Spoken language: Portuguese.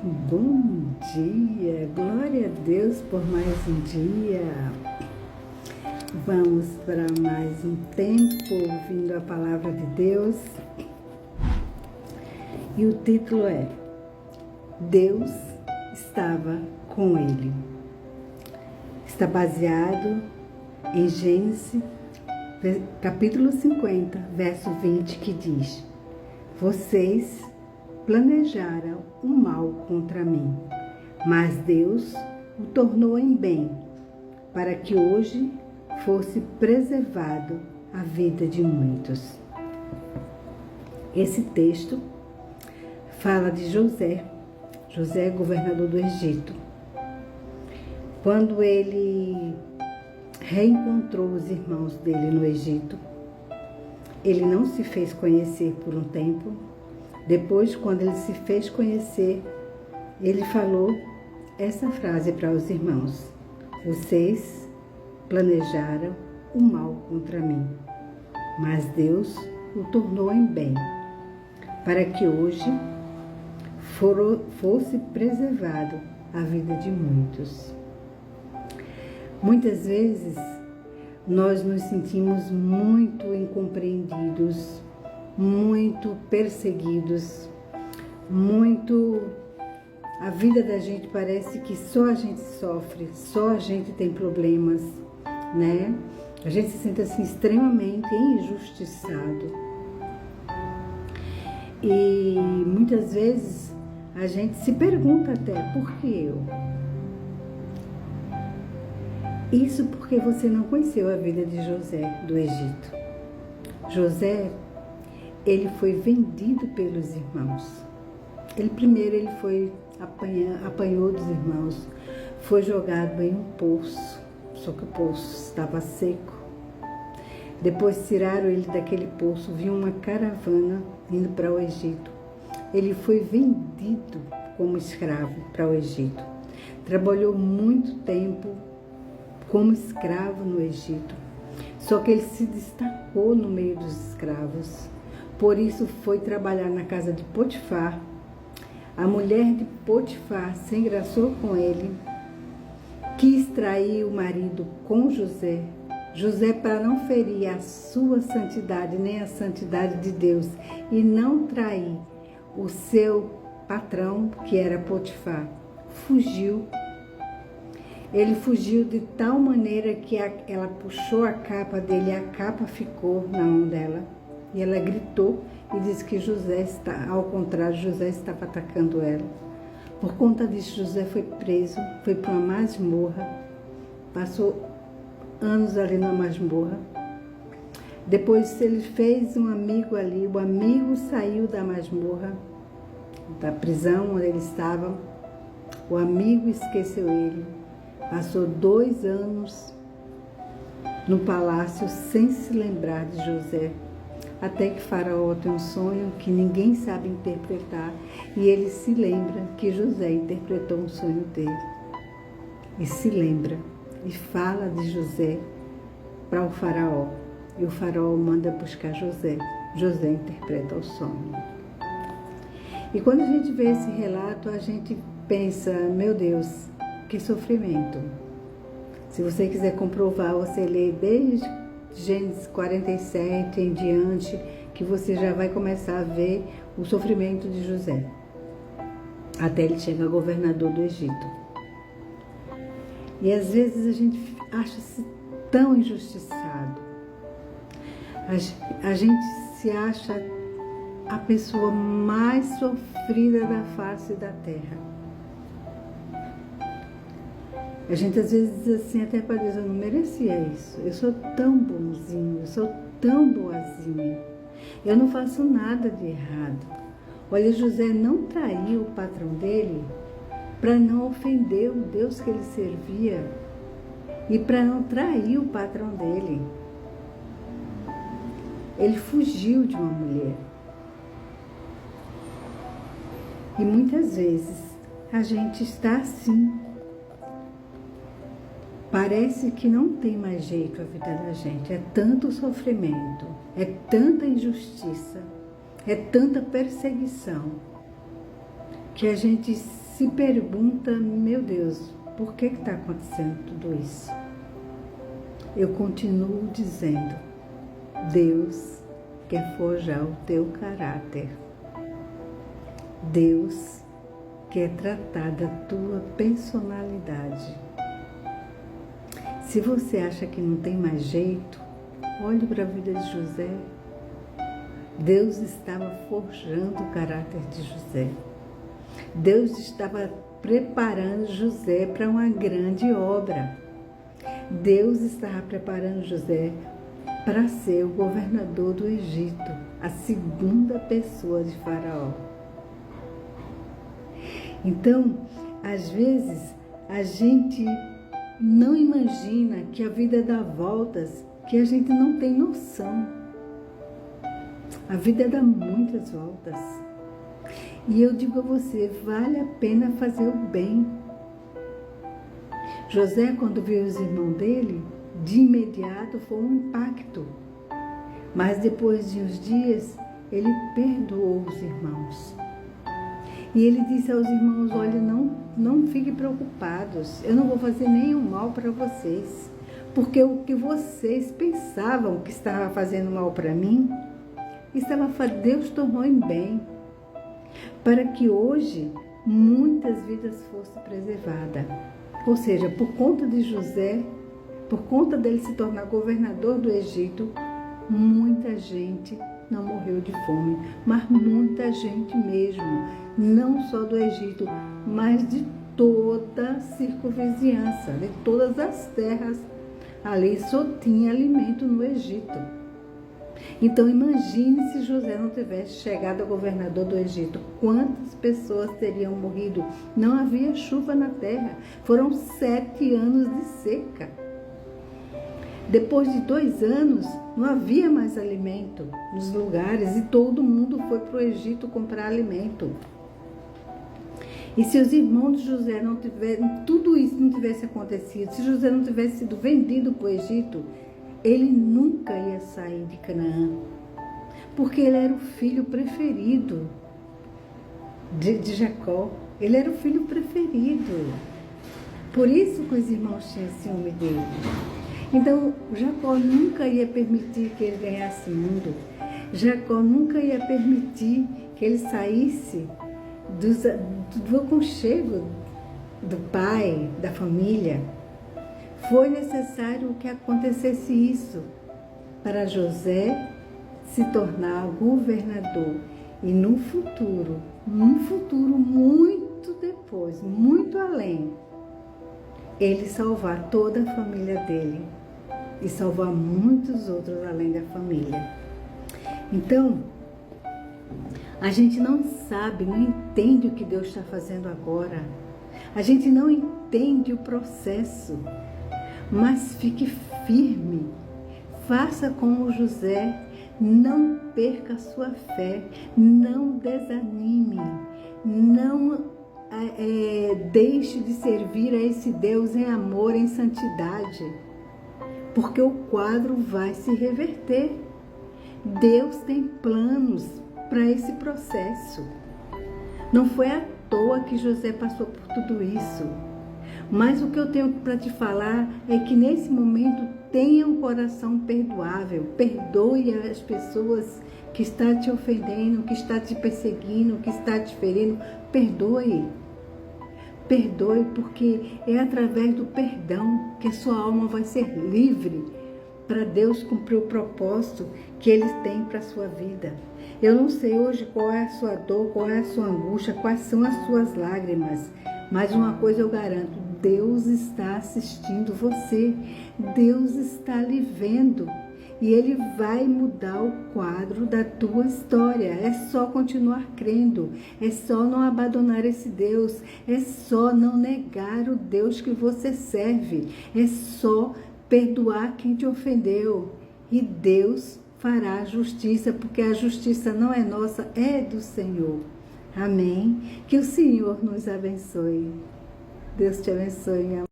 Bom dia, glória a Deus por mais um dia. Vamos para mais um tempo ouvindo a palavra de Deus. E o título é Deus estava com ele. Está baseado em Gênesis, capítulo 50, verso 20, que diz: Vocês planejaram o mal contra mim, mas Deus o tornou em bem, para que hoje fosse preservado a vida de muitos. Esse texto fala de José. José, governador do Egito. Quando ele reencontrou os irmãos dele no Egito, ele não se fez conhecer por um tempo. Depois, quando ele se fez conhecer, ele falou essa frase para os irmãos: Vocês planejaram o mal contra mim, mas Deus o tornou em bem, para que hoje fosse preservado a vida de muitos. Muitas vezes, nós nos sentimos muito incompreendidos, muito perseguidos, a vida da gente parece que só a gente sofre, só a gente tem problemas, né? A gente se sente assim extremamente injustiçado. E muitas vezes a gente se pergunta até, por que eu? Isso porque você não conheceu a vida de José do Egito. José, ele foi vendido pelos irmãos. Primeiro foi apanhou dos irmãos, foi jogado em um poço, só que o poço estava seco. Depois tiraram ele daquele poço, viu uma caravana indo para o Egito. Ele foi vendido como escravo para o Egito. Trabalhou muito tempo como escravo no Egito. Só que ele se destacou no meio dos escravos. Por isso foi trabalhar na casa de Potifar. A mulher de Potifar se engraçou com ele, quis trair o marido com José. José, para não ferir a sua santidade, nem a santidade de Deus, e não trair o seu patrão, que era Potifar, fugiu. Ele fugiu de tal maneira que ela puxou a capa dele, a capa ficou na mão dela. E ela gritou e disse que ao contrário, José estava atacando ela. Por conta disso, José foi preso, foi para uma masmorra, passou anos ali na masmorra. Depois ele fez um amigo ali, o amigo saiu da masmorra, da prisão onde ele estava, o amigo esqueceu ele, passou 2 anos no palácio sem se lembrar de José. Até que Faraó tem um sonho que ninguém sabe interpretar e ele se lembra que José interpretou um sonho dele. E se lembra e fala de José para o Faraó. E o Faraó manda buscar José. José interpreta o sonho. E quando a gente vê esse relato, a gente pensa, meu Deus, que sofrimento. Se você quiser comprovar, você lê desde Gênesis 47 em diante, que você já vai começar a ver o sofrimento de José, até ele chegar governador do Egito. E às vezes a gente acha-se tão injustiçado, a gente se acha a pessoa mais sofrida da face da terra. A gente às vezes diz assim até para Deus, eu não merecia isso, eu sou tão bonzinho, eu sou tão boazinha, eu não faço nada de errado. Olha, José não traiu o patrão dele para não ofender o Deus que ele servia e para não trair o patrão dele. Ele fugiu de uma mulher. E muitas vezes a gente está assim. Parece que não tem mais jeito a vida da gente. É tanto sofrimento, é tanta injustiça, é tanta perseguição, que a gente se pergunta, meu Deus, por que está acontecendo tudo isso? Eu continuo dizendo, Deus quer forjar o teu caráter. Deus quer tratar da tua personalidade. Se você acha que não tem mais jeito, olhe para a vida de José. Deus estava forjando o caráter de José. Deus estava preparando José para uma grande obra. Deus estava preparando José para ser o governador do Egito, a segunda pessoa de Faraó. Então, às vezes, a gente não imagina que a vida dá voltas, que a gente não tem noção. A vida dá muitas voltas. E eu digo a você, vale a pena fazer o bem. José, quando viu os irmãos dele, de imediato foi um impacto. Mas depois de uns dias, ele perdoou os irmãos. E ele disse aos irmãos, olha, não fiquem preocupados, eu não vou fazer nenhum mal para vocês. Porque o que vocês pensavam que estava fazendo mal para mim, Deus tornou em bem. Para que hoje muitas vidas fossem preservadas. Ou seja, por conta de José, por conta dele se tornar governador do Egito, muita gente não morreu de fome, mas muita gente mesmo, não só do Egito, mas de toda a circunvizinhança, de todas as terras. Ali só tinha alimento no Egito. Então imagine se José não tivesse chegado a governador do Egito, quantas pessoas teriam morrido? Não havia chuva na terra, foram 7 anos de seca. Depois de 2 anos, não havia mais alimento nos lugares e todo mundo foi para o Egito comprar alimento. E se os irmãos de José não tivessem, tudo isso não tivesse acontecido, se José não tivesse sido vendido para o Egito, ele nunca ia sair de Canaã, porque ele era o filho preferido de Jacó. Ele era o filho preferido. Por isso que os irmãos tinham ciúme dele. Então, Jacó nunca ia permitir que ele ganhasse o mundo. Jacó nunca ia permitir que ele saísse do aconchego do pai, da família. Foi necessário que acontecesse isso para José se tornar governador e no futuro muito depois, muito além, ele salvar toda a família dele e salvar muitos outros além da família. Então, a gente não sabe, não entende o que Deus está fazendo agora. A gente não entende o processo. Mas fique firme, faça como José, não perca a sua fé, não desanime, não deixe de servir a esse Deus em amor, em santidade, porque o quadro vai se reverter. Deus tem planos para esse processo. Não foi à toa que José passou por tudo isso. Mas o que eu tenho para te falar é que nesse momento tenha um coração perdoável. Perdoe as pessoas que estão te ofendendo, que estão te perseguindo, que estão te ferindo. Perdoe. Perdoe, porque é através do perdão que a sua alma vai ser livre para Deus cumprir o propósito que Ele tem para a sua vida. Eu não sei hoje qual é a sua dor, qual é a sua angústia, quais são as suas lágrimas, mas uma coisa eu garanto, Deus está assistindo você, Deus está lhe vendo e Ele vai mudar o quadro da tua história. É só continuar crendo, é só não abandonar esse Deus, é só não negar o Deus que você serve, é só perdoar quem te ofendeu e Deus fará justiça, porque a justiça não é nossa, é do Senhor. Amém? Que o Senhor nos abençoe. Deus te abençoe, minha